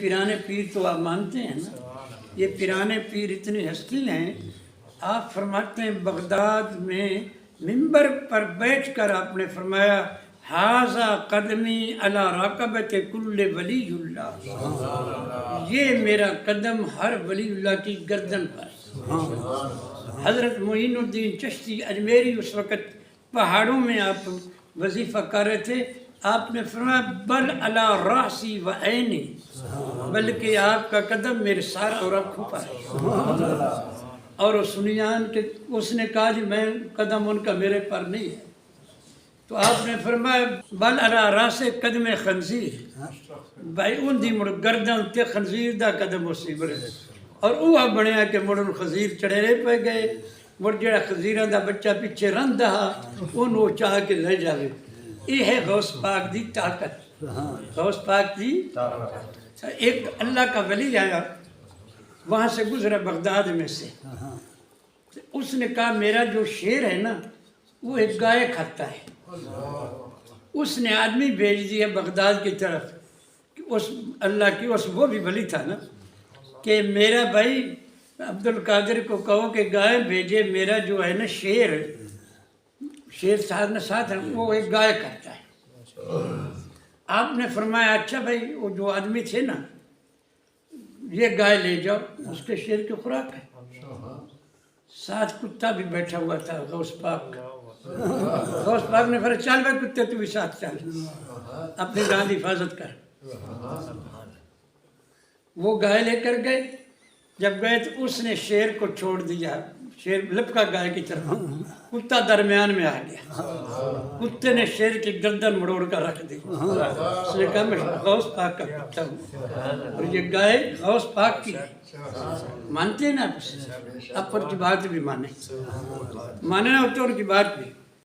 پیرانے پیر تو آپ مانتے ہیں نا، یہ پیرانے پیر اتنی ہستی ہیں، آپ فرماتے ہیں بغداد میں منبر پر بیٹھ کر آپ نے فرمایا ھذا قدمی علی راقبۃ کل ولی اللہ، یہ میرا قدم ہر ولی اللہ کی گردن پر۔ حضرت معین الدین چشتی اجمیری اس وقت پہاڑوں میں آپ وظیفہ کر رہے تھے، آپ نے فرمایا بل علی راسی و عینی، بلکہ آپ کا قدم میرے سار اور آنکھوں پر ہے۔ اور سنیان کہ اس نے کہا جی میں قدم ان کا میرے پر نہیں ہے، تو آپ نے فرمایا بل علی راس قدم خنزیر، بھائی ان دی مڑ گردن تے خنزیر دا قدم اسی بڑے، اور وہ بنیا کہ مڑ ان خنزیر چڑھے پہ گئے، مڑ جڑا خنزیران دا بچہ پیچھے رن دہا انہوں چاہ کے لے جاوے۔ یہ ہے غوث پاک دی طاقت، غوث پاک دی طاقت۔ ایک اللہ کا ولی آیا، وہاں سے گزرا بغداد میں سے، اس نے کہا میرا جو شیر ہے نا وہ ایک گائے کھاتا ہے۔ اس نے آدمی بھیج دیا بغداد کی طرف، اس اللہ کی وہ بھی ولی تھا نا، کہ میرا بھائی عبدالقادر کو کہو کہ گائے بھیجے، میرا جو ہے نا شیر صاحب نے ساتھ ہے وہ ایک گائے کھاتا ہے۔ آپ نے فرمایا اچھا بھائی وہ جو آدمی تھے نا یہ گائے لے جاؤ، اس کے شیر کی خوراک ہے۔ ساتھ کتا بھی بیٹھا ہوا تھا غوث پاک، غوث پاک نے فرمایا چل بھائی کتے تو بھی ساتھ چل، اپنی جان کی حفاظت کر۔ وہ گائے لے کر گئے، جب گئے تو اس نے شیر کو چھوڑ دیا، شیر لپکا گائے کی طرف، کتا درمیان میں آ گیا، کتے نے شیر کی گردن مڑوڑ کر رکھ دی۔ اس نے کہا میں غوث پاک کا کتا ہوں اور یہ گائے غوث پاک کی ہے۔ مانتے ہیں نا آپ، اپن کی بات بھی مانیں، ماننا ہوتا ہے ان کی بات بھی۔